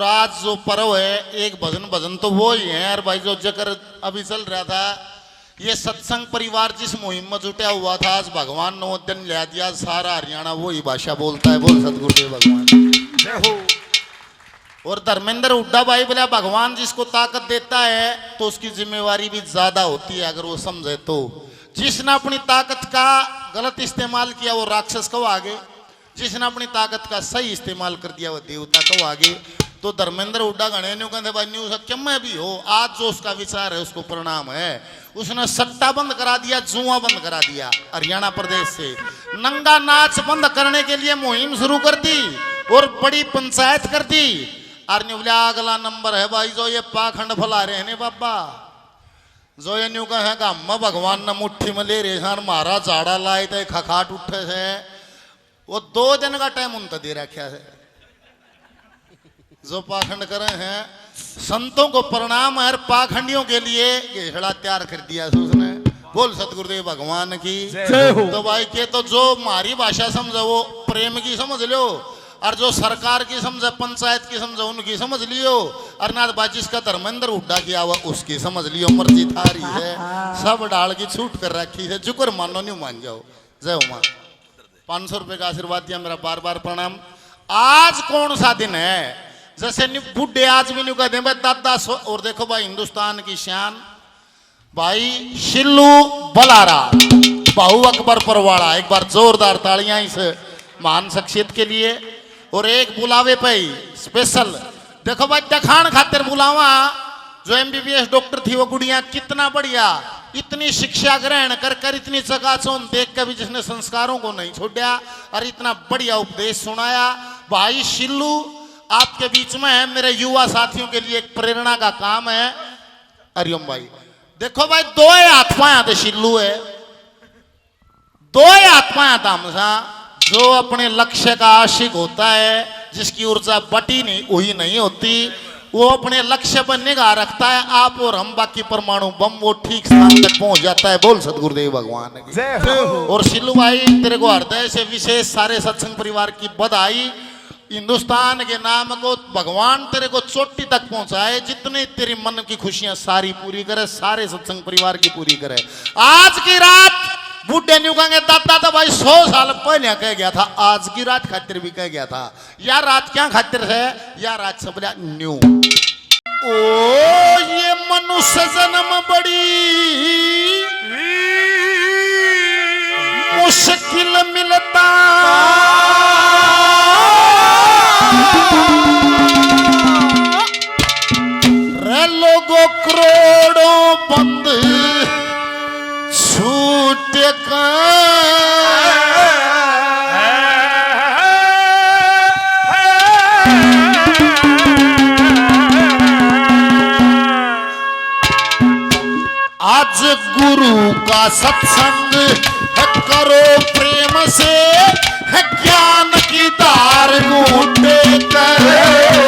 आज जो पर्व है एक भजन भजन तो वो ही है यार भाई। जो जकर अभी चल रहा था ये सत्संग परिवार जिस मुहिम में जुटा हुआ था, आज भगवान ने वो दिन लिया दिया। सारा हरियाणा वही भाषा बोलता है, बोल सतगुरुदेव भगवान जय हो। और धर्मेंद्र हुड्डा भाई बोला भगवान जिसको ताकत देता है तो उसकी जिम्मेवारी भी ज्यादा होती है अगर वो समझे तो। जिसने अपनी ताकत का गलत इस्तेमाल किया वो राक्षस को आगे, जिसने अपनी ताकत का सही इस्तेमाल कर दिया वो देवता को आगे। तो धर्मेंद्र हुड्डा गणे न्यू कहते भाई न्यू सक्यम में भी हो, आज जो उसका विचार है उसको परिणाम है। उसने सट्टा बंद करा दिया, जुआ बंद करा दिया। हरियाणा प्रदेश से नंगा नाच बंद करने के लिए मुहिम शुरू कर दी और बड़ी पंचायत कर दी। और बोले अगला नंबर है भाई जो ये पाखंड फैला रहे हैं बाबा, जो ये न्यू कहेगा हम भगवान ने मुट्ठी में ले रहे हैं, मारा झाड़ा लाए थे खखाट उठे है। वो 2 दिन का टाइम उनका दे रखा है। जो पाखंड करे हैं संतों को प्रणाम है, पाखंडियों के लिए घेड़ा तैयार कर दिया उसने। बोल सतगुरुदेव भगवान की जय हो। तो भाई के तो जो हमारी भाषा समझो वो प्रेम की समझ लो, और जो सरकार की समझे पंचायत की समझो उनकी समझ लियो, और ना बाजिश का धर्मेंद्र हुड्डा किया हुआ उसकी समझ लियो। मर्जी थारी है, सब डाल की छूट कर रखी है। जुकर मानो नहीं मान जाओ। जय हो मां। 500 रुपए का आशीर्वाद दिया, मेरा बार बार प्रणाम। आज कौन सा दिन है? जैसे बुढ़े आज भी नहीं कहते भाई दादा और देखो भाई हिंदुस्तान की शान भाई शिल्लू बलारा बाहू अकबर परवाड़ा, एक बार जोरदार तालियां इस महान शख्सियत के लिए। और एक बुलावे पे स्पेशल देखो भाई दखान खातिर बुलावा जो MBBS डॉक्टर थी वो गुड़िया, कितना बढ़िया, इतनी शिक्षा ग्रहण कर कर इतनी चकाचौंध देख कर भी जिसने संस्कारों को नहीं छोड़ा और इतना बढ़िया उपदेश सुनाया। भाई शिल्लू आपके बीच में है, मेरे युवा साथियों के लिए एक प्रेरणा का काम है। हरिओम भाई देखो भाई 2 हाथ पाया थे शिल्लू है, 2 हाथ पाया था हमसा। जो अपने लक्ष्य का आशिक होता है, जिसकी ऊर्जा बटी नहीं हुई नहीं होती, वो अपने लक्ष्य पर निगाह रखता है। आप और हम बाकी परमाणु बम वो ठीक स्थान तक पहुंच जाता है। बोल सतगुरुदेव भगवान की। और शिल्लू भाई तेरे को हृदय से विशेष सारे सत्संग परिवार की बधाई। हिंदुस्तान के नाम को भगवान तेरे को चोटी तक पहुंचाए, जितनी तेरी मन की खुशियां सारी पूरी करे, सारे सत्संग परिवार की पूरी करे। आज की रात बूढ़े न्यू कहेंगे दादा तो भाई 100 साल पहले कह गया था, आज की रात खातिर भी कह गया था। यार रात क्या खातिर है? यार रात सब न्यू ओ ये मनुष्य जन्म बड़ी मुश्किल मिलता, रे लोगों करोड़ों बंद छूट का आज गुरु का सत्संग करो प्रेम से, ज्ञान की धार घूटे नहीं है।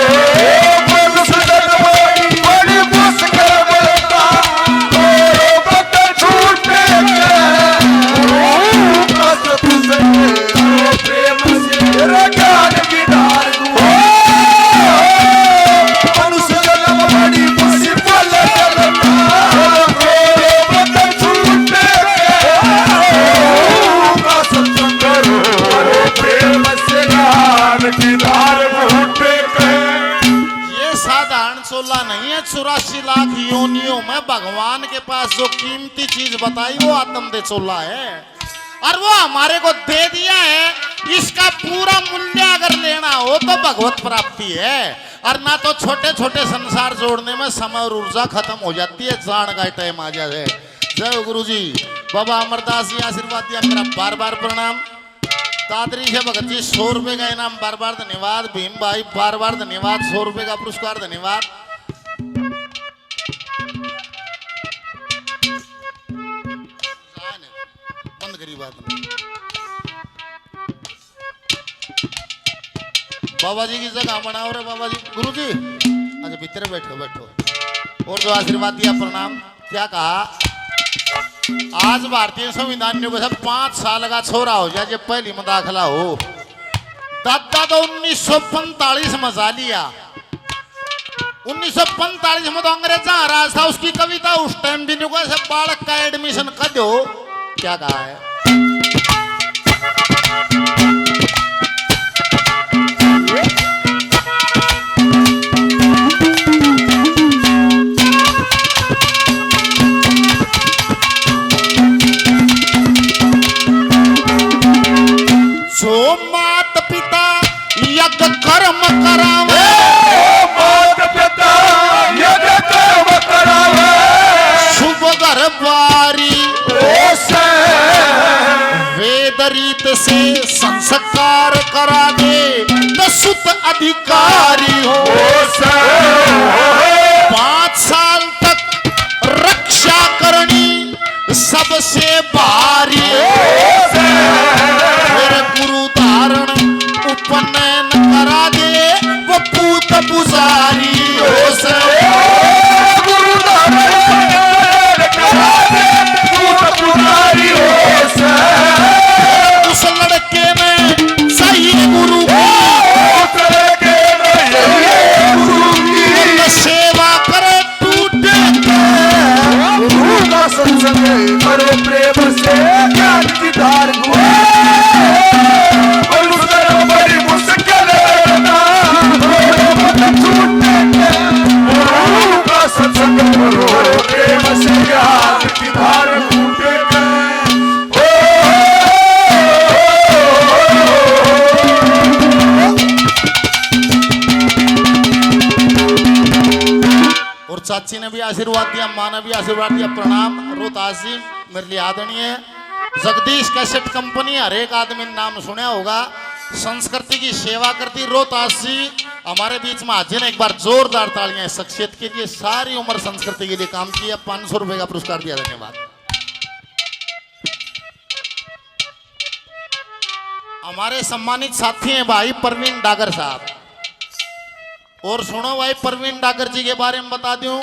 84 लाख योनियों में भगवान के पास जो कीमती चीज बताई वो आत्म दे चोला है, और वो हमारे को दे दिया है। इसका पूरा मूल्य अगर लेना हो तो भगवत प्राप्ति है, और ना तो छोटे छोटे संसार जोड़ने में समय और ऊर्जा खत्म हो जाती है। जान का टाइम आ जाए। जय गुरु जी। बाबा अमरदास जी आशीर्वाद दिया, मेरा बार बार प्रणाम। दादरी से भगत जी 100 रुपए का इनाम, बार बार धन्यवाद। भीम भाई बार बार धन्यवाद, 100 रुपए का पुरस्कार धन्यवाद। बंद करी बात बाबा जी की जगह बनाओ रे बाबा जी। गुरु जी अच्छा भीतर बैठो बैठो। और जो आशीर्वाद दिया प्रणाम। क्या कहा? आज भारतीय संविधान ने 5 साल का छोरा हो जाए जब पहली में दाखिला हो। दादा तो 1945 में जा लिया, 1945 में तो अंग्रेजा राज था, उसकी कविता उस टाइम भी नहीं ऐसे बालक का एडमिशन कर दो, क्या कहा है। जो मात पिता यज्ञ कर्म करावे, मात पिता यज्ञ कर्म करावे, शुभ गर्भारी वेद रीत से संस्कार करा दे, तो सुत अधिकारी हो 5 साल तक रक्षा करनी सबसे भारी, फिर गुरु धारण उपनयन करा दे, वो पूत पुजारी हो गुरु धारण करा दे, पूत पुजारी हो। उस लड़के में सही गुरु सेवा करे टूटे गुरु का संसर्ग करो प्रेम से, ज्ञान की धार बड़ी मुश्किल गुरु का संसर्ग करो प्रेम से, ज्ञान की धार टूटे। और चाची ने भी आशीर्वाद दिया, माँ ने भी आशीर्वाद दिया। प्रणाम रोहतास जी, मेरे लिए आदरणीय है। जगदीश कैसेट कंपनी, हर एक आदमी ने नाम सुना होगा, संस्कृति की सेवा करती रोहतास जी हमारे बीच में हाजिर। एक बार जोरदार तालियां इस शख्सियत के लिए, सारी उम्र संस्कृति के लिए काम किया। 500 रुपए का पुरस्कार दिया, धन्यवाद। हमारे सम्मानित साथी हैं भाई परवीन डागर साहब। और सुनो भाई, परवीन डागर जी के बारे में बता दूं,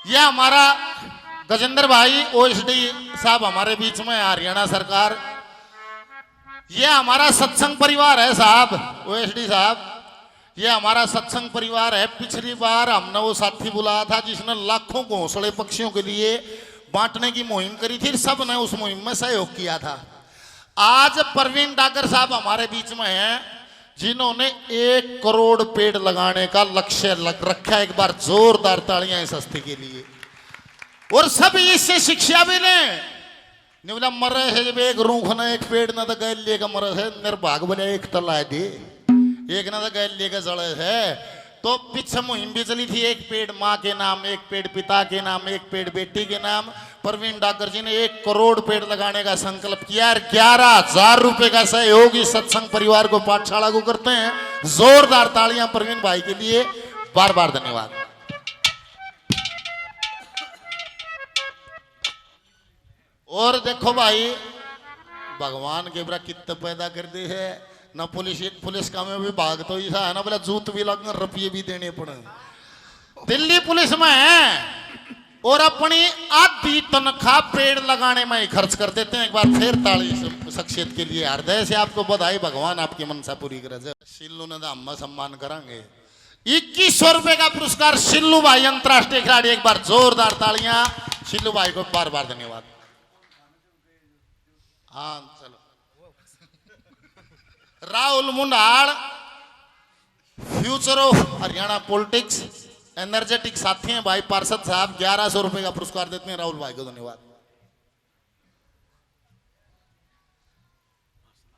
यह हमारा गजेंद्र भाई ओएसडी साहब हमारे बीच में, हरियाणा सरकार। यह हमारा सत्संग परिवार है साहब, ओएसडी साहब, यह हमारा सत्संग परिवार है। पिछली बार हमने वो साथी बुलाया था जिसने लाखों घोंसले पक्षियों के लिए बांटने की मुहिम करी थी, सब ने उस मुहिम में सहयोग किया था। आज परवीन डागर साहब हमारे बीच में हैं, जिन्होंने 1 करोड़ पेड़ लगाने का लक्ष्य रखा। एक बार जोरदार तालियां इस हस्ती के लिए। और सब इससे शिक्षा भी लें। निवला मर है जब एक रूख न एक पेड़ न तो गैल लेकर मर है, निर्भाग बोले एक तला दे, एक न तो गैल लेकर जड़े है। तो पीछे मुहिम भी चली थी, एक पेड़ माँ के नाम, एक पेड़ पिता के नाम, एक पेड़ बेटी के नाम। परवीन डागर जी ने 1 करोड़ पेड़ लगाने का संकल्प किया। 11,000 रुपए का सहयोग इस सत्संग परिवार को, पाठशाला को करते हैं। जोरदार तालियां परवीन भाई के लिए, बार बार धन्यवाद। और देखो भाई, भगवान के बरा कित पैदा कर दे है ना। पुलिस का में भी भाग तो ऐसा है ना, बोला जूत भी लगना, रुपये भी देने पड़े। दिल्ली पुलिस में है और अपनी आधी तनख्वाह पेड़ लगाने में ही खर्च कर देते हैं। एक बार फिर ताली शख्सियत के लिए, हृदय से आपको बधाई, भगवान आपकी मनसा पूरी करे। सिल्लू ने हम सम्मान करांगे। 2100 रुपए का पुरस्कार सिल्लू भाई, अंतरराष्ट्रीय खिलाड़ी। एक बार जोरदार तालियां सिल्लू भाई को, बार बार धन्यवाद। हाँ चलो, Rahul Mundal, future of Haryana politics, energetic साथी हैं भाई पार्षद साहब। 1100 रुपए का पुरस्कार देते हैं राहुल भाई को, धन्यवाद।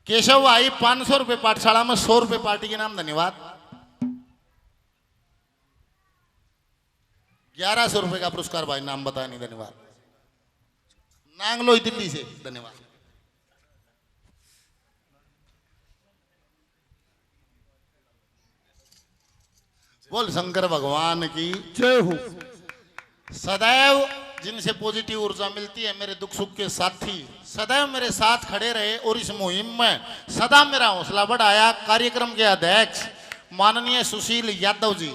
केशव भाई 500 रुपए पाठशाला में, 100 रुपए पार्टी के नाम, धन्यवाद। 1100 रुपए का पुरस्कार भाई, नाम बताया नहीं, धन्यवाद। नांगलोई दिल्ली से, धन्यवाद। बोल शंकर भगवान की जय हो। सदैव जिनसे पॉजिटिव ऊर्जा मिलती है, मेरे दुख सुख के साथी सदैव मेरे साथ खड़े रहे और इस मुहिम में सदा मेरा हौसला बढ़ाया। कार्यक्रम के अध्यक्ष माननीय सुशील यादव जी,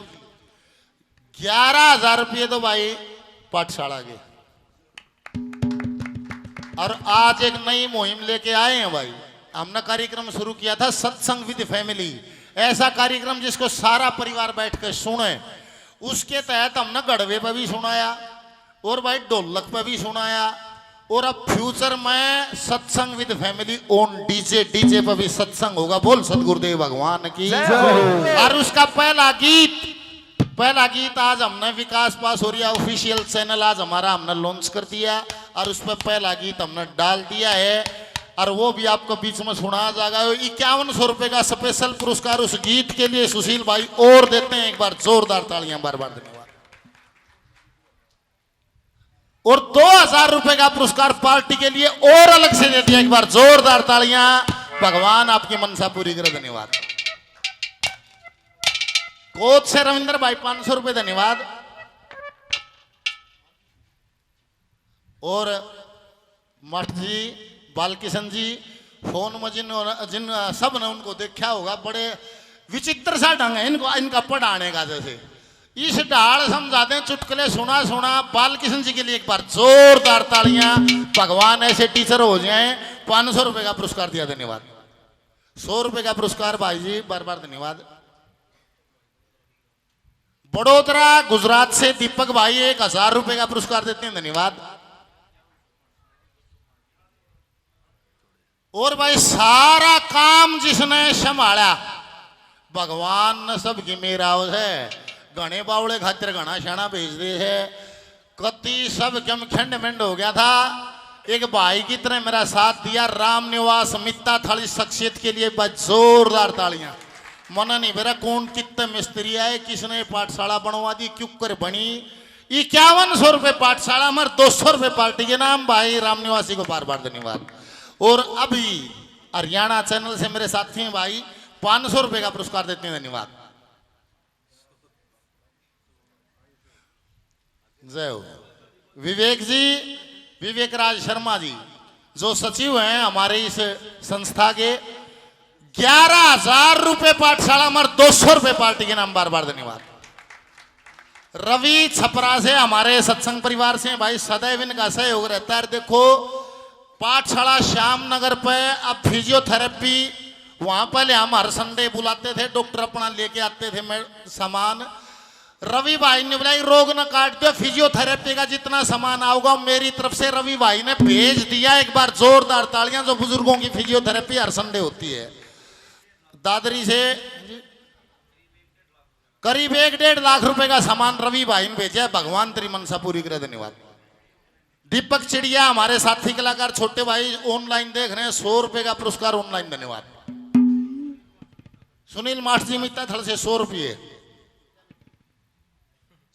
11,000 रुपये तो भाई पाठशाला के। और आज एक नई मुहिम लेके आए हैं भाई। हमने कार्यक्रम शुरू किया था सत्संग विद फैमिली, ऐसा कार्यक्रम जिसको सारा परिवार बैठ कर सुने उसके तहत हमने गढ़वे पे भी सुनाया और भाई ढोलक पे भी सुनाया और अब फ्यूचर में सत्संग विद फैमिली ओन डीजे पे भी सत्संग होगा। बोल सतगुरुदेव भगवान की। और उसका पहला गीत आज हमने विकास पास हो रहा ऑफिशियल चैनल आज हमारा हमने लॉन्च कर दिया और उस पर पहला गीत हमने डाल दिया है और वो भी आपको बीच में सुना जाएगा। 5100 रुपए का स्पेशल पुरस्कार उस गीत के लिए सुशील भाई और देते हैं। एक बार जोरदार तालियां बार बार धन्यवाद। और 2000 रुपए का पुरस्कार पार्टी के लिए और अलग से देते हैं। एक बार जोरदार तालियां। भगवान आपकी मनसा पूरी करे। धन्यवाद। कोच से रविंद्र भाई 500 रुपए धन्यवाद। और मठ जी बालकिशन जी फोन में जिन सब ने उनको देखा होगा, बड़े विचित्र सा ढंग है इनका पढ़ाने का। जैसे इस ढाल समझाते हैं चुटकुले सुना सुना। बालकिशन जी के लिए एक बार जोरदार तालियां। भगवान ऐसे टीचर हो जाएं। 500 रुपए का पुरस्कार दिया। धन्यवाद। 100 रुपए का पुरस्कार भाई जी बार बार धन्यवाद। बड़ोदरा गुजरात से दीपक भाई 1000 रुपए का पुरस्कार देते हैं। धन्यवाद। और भाई सारा काम जिसने संभाला भगवान ने सबकी मेरा है। घने बावड़े खातिर घना शाना भेज दे है। कति सब कम खंड मिंड हो गया था। एक भाई की तरह मेरा साथ दिया। राम निवास मित्ता थाली शख्सियत के लिए बस जोरदार तालियां। मना नहीं मेरा कौन कितने मिस्त्री आए, किसने पाठशाला बनवा दी, क्यों कर बनी। 5100 रुपए पाठशाला में 200 रुपए पार्टी के नाम। भाई राम निवासी को बार बार धन्यवाद। और अभी हरियाणा चैनल से मेरे साथी हैं भाई 500 रुपए का पुरस्कार देते हैं। धन्यवाद। जय हो। विवेक जी, विवेक राज शर्मा जी जो सचिव हैं हमारे इस संस्था के, 11,000 रुपए पाठशाला में 200 रुपए पार्टी के नाम। बार बार धन्यवाद। रवि छपरा से हमारे सत्संग परिवार से भाई सदैव इनका सहयोग रहता है। देखो पाठशाला श्याम नगर पे अब फिजियोथेरेपी वहां पहले हम हर संडे बुलाते थे, डॉक्टर अपना लेके आते थे सामान। रवि भाई ने बोला रोग न काट दो, फिजियोथेरेपी का जितना सामान आओगा मेरी तरफ से रवि भाई ने भेज दिया। एक बार जोरदार तालियां। जो बुजुर्गों की फिजियोथेरेपी हर संडे होती है। दादरी से करीब 1-1.5 लाख रुपए का सामान रवि भाई ने भेजा। भगवान तेरी मनसा पूरी करे। धन्यवाद। दीपक चिड़िया हमारे साथी कलाकार छोटे भाई ऑनलाइन देख रहे हैं, 100 रुपए का पुरस्कार ऑनलाइन। धन्यवाद। सुनील मास्टर जी मित्ता थल से 100 रुपये।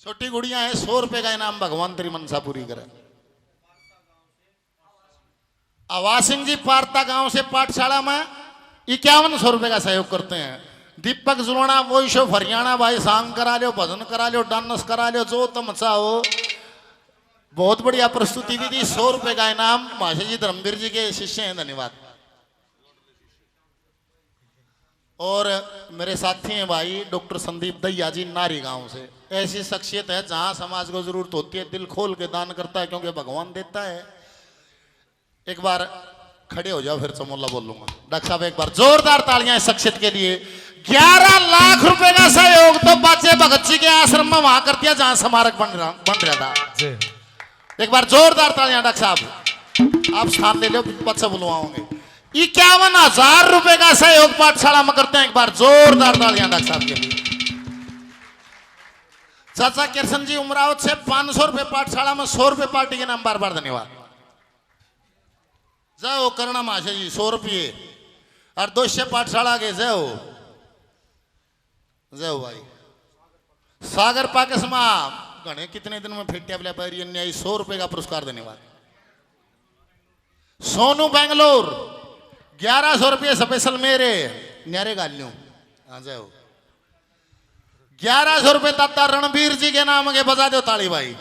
छोटी गुड़िया है 100 रुपए का इनाम। भगवान तेरी मनसा पूरी करे। आवाज सिंह जी पारता गांव से पाठशाला में 5100 रुपए का सहयोग करते हैं। दीपक जुलना वॉइस ऑफ हरियाणा भाई सांग करा लो, भजन करा लो, डांस करा लो, जो तुम चाहो। बहुत बढ़िया प्रस्तुति दी थी। 100 रुपए का इनाम माशा जी धर्मवीर जी के शिष्य हैं। धन्यवाद। और मेरे साथी हैं भाई डॉक्टर संदीप दैया जी नारी गांव से। ऐसी शख्सियत है जहां समाज को जरूरत होती है दिल खोल के दान करता है, क्योंकि भगवान देता है। एक बार खड़े हो जाओ फिर चमोला बोल लूंगा। डॉक्टर साहब एक बार जोरदार तालियां इस शख्सियत के लिए। 11 लाख रुपए का सहयोग तो बाचे भगत जी के आश्रम में वहां कर दिया जहां स्मारक बन रहा था। एक बार जोरदार तालियां। डॉक्टर साहब आप स्थान ले लो, बच्चा बुलवाओगे। 51,000 रुपए का सहयोग पाठशाला में करते हैं। एक बार जोरदार तालियां डॉक्टर साहब के लिए। चाचा किशन जी उमरावत से 500 रुपए पाठशाला में 100 रुपए पार्टी के नाम। बार बार धन्यवाद। जय हो करना माशा जी 100 रुपये। और 200 पाठशाला के जय हो। जय हो भाई। सागर पाकिस्मा गणे कितने दिन में फिटिया बला पैरी 100 रुपए का पुरस्कार। धन्यवाद। सोनू बेंगलोर 1100 रुपये स्पेशल मेरे न्यारे गालियों। हाँ जय हो। 1100 रुपये दाता रणबीर जी के नाम के बजा दो ताली भाई।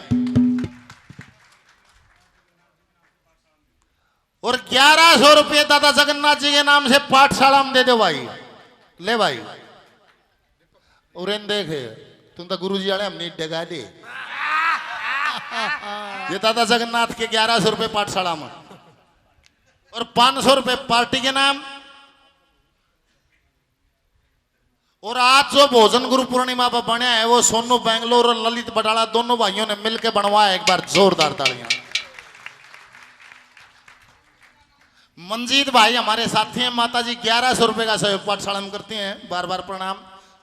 और 1100 रुपये दादा जगन्नाथ जी के नाम से पाठशाला में दे दो भाई। ले भाई उरेन देखे तुम तो गुरु जी वाले हमने डगा दे। ये दादा जगन्नाथ के 1100 रुपये पाठशाला में और 500 रुपये पार्टी के नाम। और आज जो भोजन गुरु पूर्णिमा पर बना है वो सोनू बेंगलोर और ललित बटाला दोनों भाइयों ने मिलकर बनवाया। एक बार जोरदार तालियां। मंजीत भाई हमारे साथी हैं। माता जी 1100 रुपए का सहयोग पाठशाला में करती हैं। बार बार प्रणाम।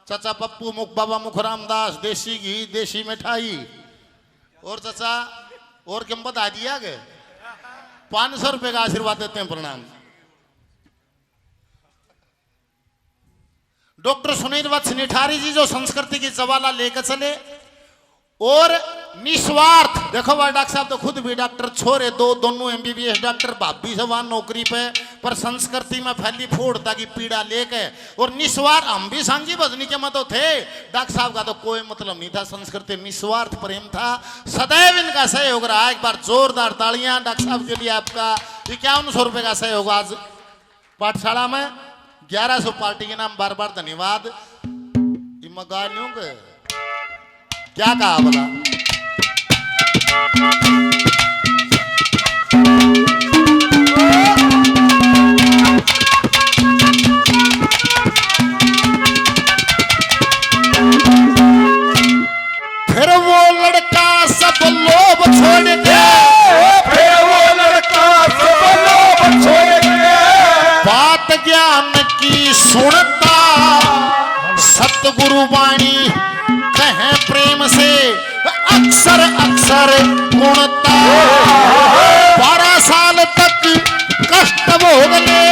चाचा पप्पू मुख बाबा मुखराम दास देसी घी देसी मिठाई। और चाचा और क्या बता दिया गए 500 रुपए का आशीर्वाद देते हैं। प्रणाम। डॉक्टर सुनील वत्स निठारी जी जो संस्कृति की जवाला लेकर चले और निस्वार्थ। देखो भाई डॉक्टर साहब तो खुद भी डॉक्टर छोरे दोनों एमबीबीएस डॉक्टर भाभी सवान नौकरी पे पर संस्कृति में फैली फोड़ता की पीड़ा लेके और निस्वार्थ। हम भी सांझी भजनी के मत थे। डॉक्टर साहब का तो कोई मतलब नहीं था। संस्कृति निस्वार्थ प्रेम था। सदैव इनका सहयोग रहा। एक बार जोरदार तालियां डॉक्टर साहब के लिए। आपका 5100 रुपए का सहयोग आज पाठशाला में 1100 पार्टी के नाम बार बार धन्यवाद। क्या कहा बोला फिर वो लड़का सब लोभ छोड़ के फिर वो लड़का सब लोभ छोड़ के बात ज्ञान की सुनता सतगुरु वाणी कहे प्रेम से अक्सर अक्सर गुणता। 12 साल तक कष्ट भोग ले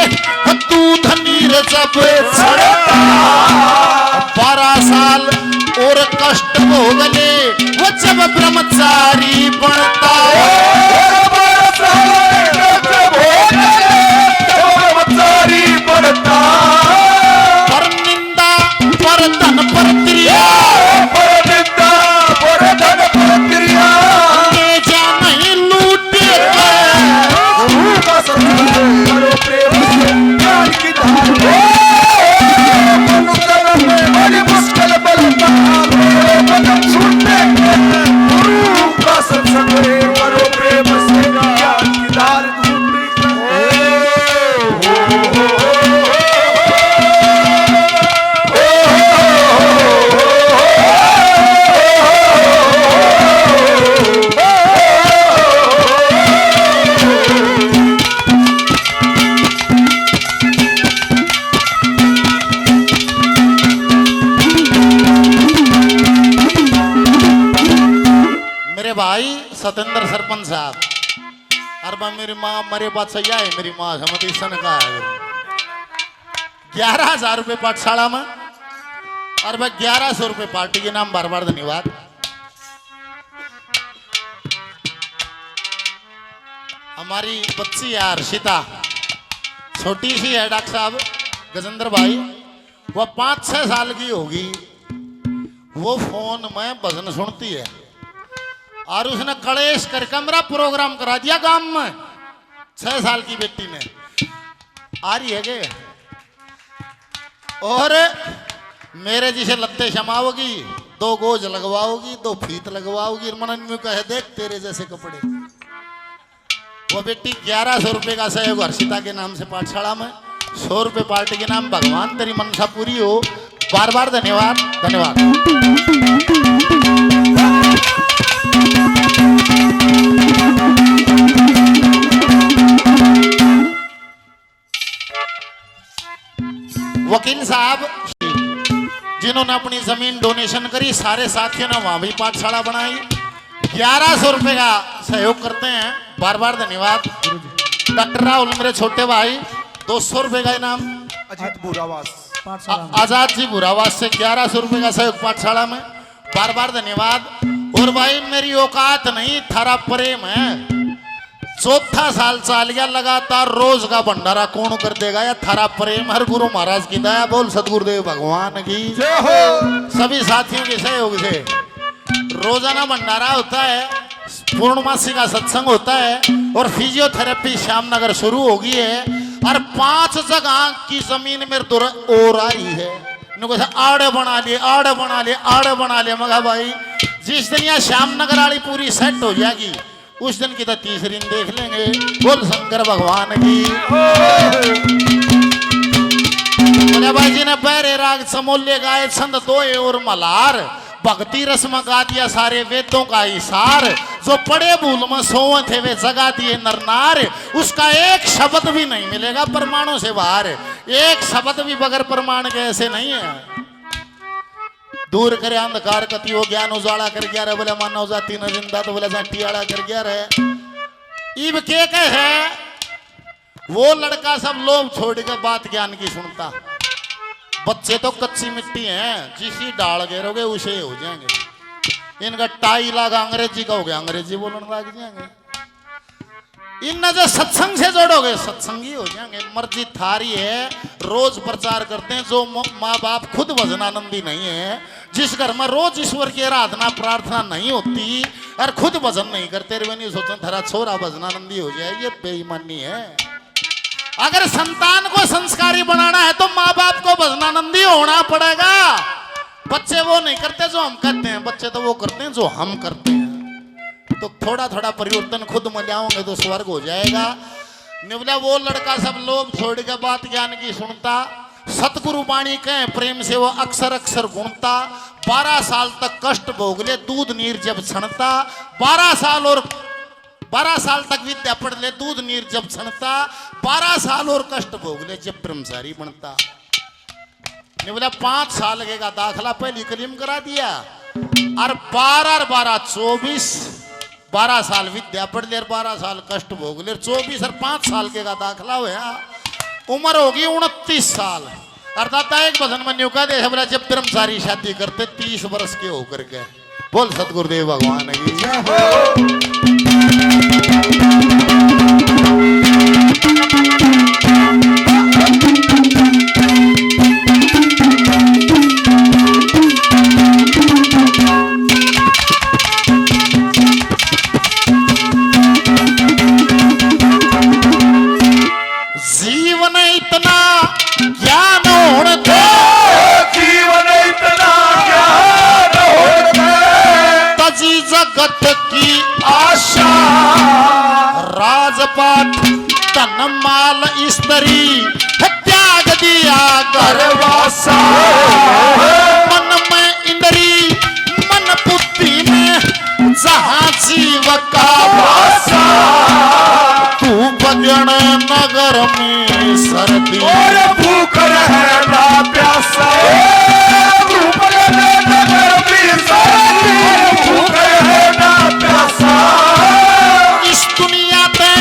दूध नीर जब चढ़ता। 12 साल और कष्ट भोग ले वो जब ब्रह्मचारी बनता। 12 साल तक भोग ले ब्रह्मचारी बनता। पर निंदा पर धन पर क्रिया सतेंद्र सरपंच साहब। अरे मेरी माँ मरे बात सही है। मेरी माँ समझ सन का 11,000 रुपये पाठशाला में और भाई 1100 रुपये पार्टी के नाम बार बार धन्यवाद। हमारी बच्ची है हर्षिता छोटी सी है डॉक्टर साहब गजेंद्र भाई। वह 5-6 साल की होगी। वो फोन में भजन सुनती है और उसने कलेश करके मेरा प्रोग्राम करा दिया गांव में। 6 साल की बेटी ने आ रही है के और मेरे जिसे लत्ते शमाओगी 2 गोज लगवाओगी 2 फीत लगवाओगी। मनन में कहे देख तेरे जैसे कपड़े। वो बेटी 1100 रुपये का सहयोग हर्षिता के नाम से पाठशाला में 100 रुपये पार्टी के नाम। भगवान तेरी मनसा पूरी हो। बार बार धन्यवाद धन्यवाद। वकील साहब जिन्होंने अपनी जमीन डोनेशन करी सारे साथियों ने वहां भी पाठशाला बनाई। 1100 रुपए का सहयोग करते हैं। बार बार धन्यवाद। डॉक्टर राहुल मेरे छोटे भाई 200 रुपए का इनाम। अजीत बुरावास आजाद जी बुरावास से 1100 रुपए का सहयोग पाठशाला में। बार बार धन्यवाद। और भाई मेरी औकात नहीं थारा प्रेम है। 4था साल चाल गया लगातार रोज का भंडारा कौन कर देगा या थारा प्रेम। हर गुरु महाराज की दया बोल सतगुरुदेव भगवान की जय हो। सभी साथियों के सहयोग से रोजाना भंडारा होता है। पूर्णमासी का सत्संग होता है और फिजियोथेरेपी श्यामनगर शुरू हो गई है। और 5 जगह की जमीन मेरे दूर और आ रही है। आड़े बना लिए आड़े बना लिए आड़े बना लिए। मगा भाई जिस दिन यहाँ श्यामनगर वाली पूरी सेट हो जाएगी उस दिन की तो तीसरी दिन देख लेंगे। बोल शंकर भगवान की। बोले भाई जी ने पैरे राग समोल्य गाए छंद दोए और मलार, भक्ति रस में गा दिया सारे वेदों का इशार, जो पड़े भूल में सोए थे वे जगा दिए नरनार। उसका एक शब्द भी नहीं मिलेगा प्रमाणों से बाहर, एक शब्द भी बगैर प्रमाण के ऐसे नहीं है। दूर करे अंधकार कति हो ज्ञान उजाला कर गया रे, बोले मानव जाति न जिंदा तो बोले टियाड़ा कर गया रे। इब के है वो लड़का सब लोग छोड़ के बात ज्ञान की सुनता। बच्चे तो कच्ची मिट्टी हैं, जिसी डाल गिरोगे उसे हो जाएंगे। इनका टाई लगा अंग्रेजी का हो गया, अंग्रेजी बोलने लग जाएंगे। इन जो सत्संग से जोड़ोगे सत्संगी हो जाएंगे। मर्जी थारी है, रोज प्रचार करते हैं। जो माँ बाप खुद भजनानंदी नहीं है, जिस घर में रोज ईश्वर की आराधना प्रार्थना नहीं होती और खुद भजन नहीं करते, वे नहीं सोचते थारा छोरा भजनानंदी हो जाए, ये बेईमानी है। अगर संतान को संस्कारी बनाना है तो माँ बाप को भजनानंदी होना पड़ेगा। बच्चे वो नहीं करते जो हम कहते हैं, बच्चे तो वो करते हैं जो हम करते हैं। तो थोड़ा थोड़ा परिवर्तन खुद में लाओगे तो स्वर्ग हो जाएगा। निवला वो लड़का सब लोग छोड़ के बात ज्ञान की सुनता। सतगुरु वाणी कहे प्रेम से वो अक्सर अक्सर गुणता। 12 साल तक कष्ट भोग ले दूध नीर जब छनता। 12 साल तक विद्या पढ़ ले दूध नीर जब छनता। 12 साल और कष्ट भोग ले जब ब्रह्मचारी बनता। ने बोला 5 साल लगेगा दाखला, पहली कलीम करा दिया। और 12 और 12 24, 12 साल विद्या पढ़ ले, 12 साल कष्ट भोग ले, 24 और 5 साल के का दाखला हुआ। उम्र होगी 29 साल। और दादा एक भजन में न्यूका दे बोला जब ब्रह्मचारी शादी करते 30 वर्ष के होकर के। बोल सतगुरुदेव भगवान की जय हो। जीवन इतना ज्ञान होने दे, जीवन इतना ज्ञान होने तजी जगत की आशा। राजपाट तन माल स्त्री त्याग दिया घरवासा। मन में इंद्री मन बुद्धि में जहाँ जीव का वासा। तू बगन नगर में सर्दी और भूख रहना प्यासा। भूख रहना प्यासा। इस दुनिया में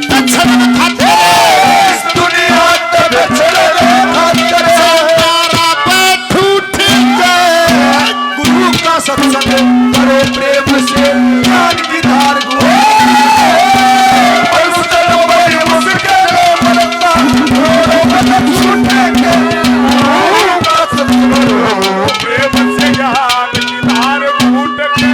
दक्षिण खाते, इस दुनिया में दक्षिण खाते सारा बैठू ठीक है। गुरु का सत्संग करो प्रेम से, ज्ञान की धार प्रेम से ज्ञान की धार घूट के।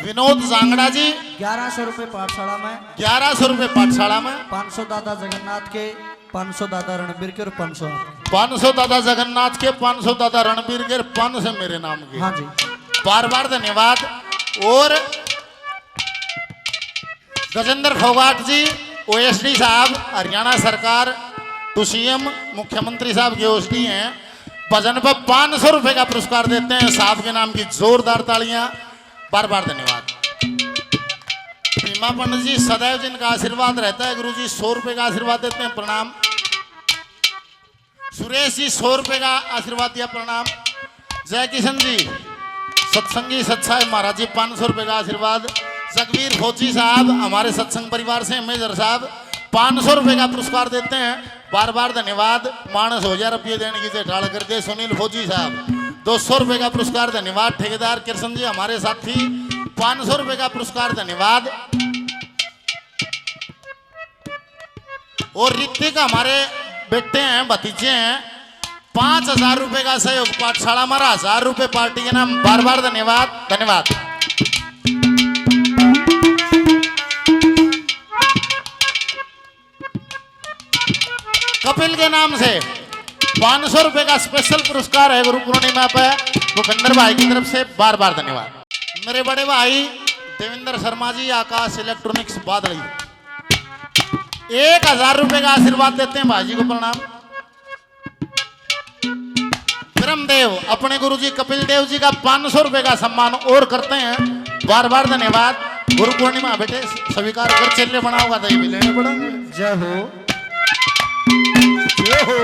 विनोद जांगड़ा जी 1100 रुपये पाठशाला में, 1100 रुपये पाठशाला में, 500 दादा जगन्नाथ के, 500 दादा रणबीर के और 500 500 दादा जगन्नाथ के, 500 दादा रणबीर के, 500 मेरे नाम के। हाँ जी। बार बार धन्यवाद। और गजेंद्र फोगाट जी ओएसडी साहब हरियाणा सरकार टू सीएम मुख्यमंत्री साहब के ओएसडी हैं। भजन पर 500 रुपये का पुरस्कार देते हैं। साहब के नाम की जोरदार तालियां। बार बार धन्यवाद। भीमा पंडित जी सदैव जिनका आशीर्वाद रहता है। गुरु जी 100 रुपये का आशीर्वाद देते हैं, प्रणाम। सुरेश जी 100 रुपये का आशीर्वाद दिया, प्रणाम। जय किशन जी सत्संगी सच्चाई महाराज जी 500 रुपये का आशीर्वाद। जगवीर फौजी साहब हमारे सत्संग परिवार से, मेजर साहब 500 रुपये का पुरस्कार देते हैं। बार बार धन्यवाद। मानस 1000 रुपये देने की ठाड़ कर दे। सुनील फौजी साहब 200 रुपये का पुरस्कार, धन्यवाद। ठेकेदार कृष्ण जी हमारे साथी 500 रुपये का पुरस्कार, धन्यवाद। और ऋतिक हमारे बेटे हैं, भतीजे हैं, 5,000 रुपए का सहयोग पाठशाला हमारा 1,000 रुपए पार्टी के नाम। बार बार धन्यवाद धन्यवाद। कपिल के नाम से 500 रुपए का स्पेशल पुरस्कार है गुरु पूर्णिमा पे भूपेंद्र भाई की तरफ से। बार बार धन्यवाद। मेरे बड़े भाई देवेंद्र शर्मा जी आकाश इलेक्ट्रॉनिक्स बादली 1,000 रुपए का आशीर्वाद देते हैं भाई जी को प्रणाम। ब्रह्मदेव अपने गुरुजी कपिल देव जी का 500 रुपए का सम्मान और करते हैं। बार बार धन्यवाद। गुरु पूर्णिमा बेटे स्वीकार कर चेले बना होगा तो ये भी लेने पड़ेंगे। जय हो जय हो।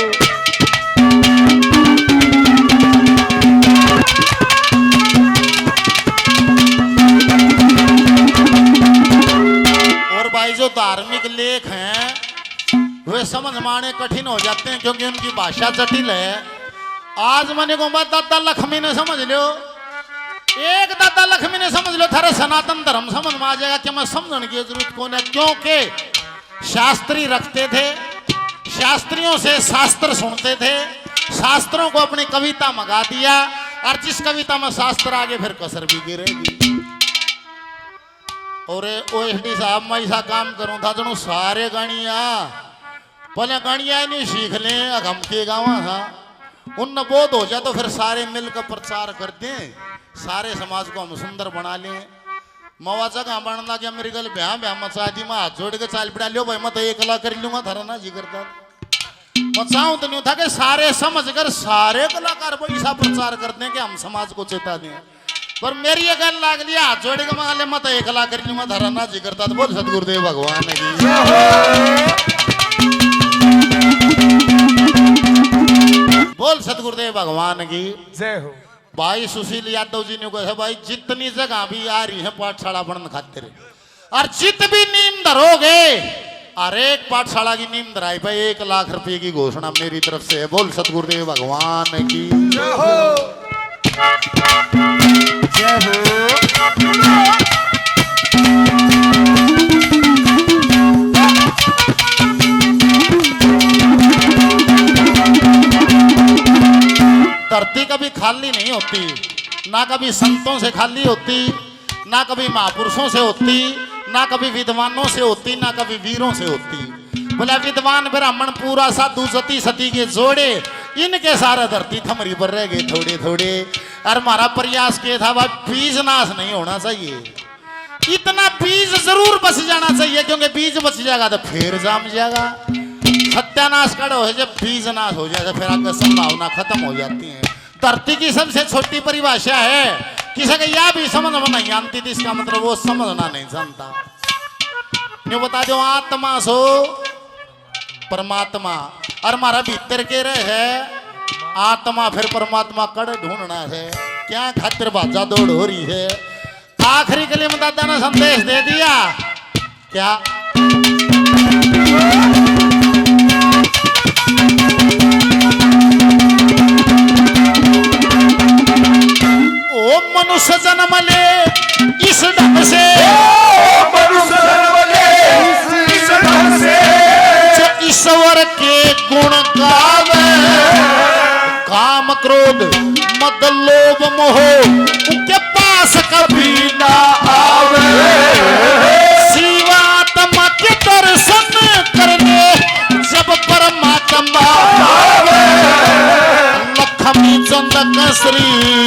और भाई जो धार्मिक लेख हैं वे समझ माने कठिन हो जाते हैं क्योंकि उनकी भाषा जटिल है। आज मैंने को बात दादा लक्ष्मी ने समझ लो, एक दादा लक्ष्मी ने समझ लो, थारे सनातन धर्म समझ में आ जाएगा कि मैं समझने की जरूरत कौन है। क्योंकि शास्त्री रखते थे, शास्त्रियों से शास्त्र सुनते थे, शास्त्रों को अपनी कविता मंगा दिया और जिस कविता में शास्त्र आगे फिर कसर भी गिरेगी। और ओएसडी साहब मैं ऐसा काम करूं था जनो सारे गानिया पहले गानिया नहीं सीख लें अगम के गाँव था उन बोध हो जाए तो फिर सारे मिलकर प्रचार कर दें, सारे समाज को हम सुंदर बना लें। मवा जगह बनना क्या मेरी गल ब्याह ब्याह मचा दी मैं हाथ जोड़ के चाल पड़ा लियो भाई मैं तो 1 कला कर लूंगा थारा ना जी करता मैं चाहूं तो नहीं था कि सारे समझ कर सारे कलाकार ऐसा प्रचार कर दें कि हम समाज को चेता दें। पर मेरी ये गल लाग लिया हाथ जोड़ के मैं मैं तो 1 कला कर लूंगा थारा ना जी करता। तो बोल सतगुरुदेव भगवान की बोल सतगुरुदेव भगवान की जय हो। भाई सुशील यादव जी ने कहा भाई जितनी जगह भी आ रही है पाठशाला बनने खातिर और जित भी नींव धरोगे और एक पाठशाला की नींव धराई भाई 1 लाख रुपए की घोषणा मेरी तरफ से है। बोल सतगुरुदेव भगवान की जय हो। जय हो। धरती कभी खाली नहीं होती, ना कभी संतों से खाली होती, ना कभी महापुरुषों से होती, ना कभी विद्वानों से होती, ना कभी वीरों से होती। बोला विद्वान ब्राह्मण पूरा साधु सती सती के जोड़े इनके सारा धरती थमरी पर रह गए थोड़े थोड़े। और हमारा प्रयास किया था भाई बीज नाश नहीं होना चाहिए, इतना बीज जरूर बच जाना चाहिए क्योंकि बीज बच जाएगा तो फिर जाम जाएगा। सत्यानाश कड़ो है जब बीज नाश हो जाए तो फिर आगे संभावना खत्म हो जाती है। धरती की सबसे छोटी परिभाषा है किसी का यह भी समझ में नहीं आती थी, इसका मतलब वो समझना नहीं जानता। न्यू बता दो आत्मा सो परमात्मा और हमारा भीतर के रहे है आत्मा फिर परमात्मा कड़ ढूंढना है। क्या खातिर भाजा दौड़ हो रही है। आखिरी के लिए दादा ने संदेश दे दिया क्या ओ मनुष्य जन्म ले इस ढंग से, मनुष्य जन्म ले इस ढंग से, जो ईश्वर के गुण गावे, काम क्रोध मद लोभ मोह उनके पास कभी ना आवे। शिवात्मा के दर्शन करने जब परमात्मा आवे, लक्ष्मी चंद श्री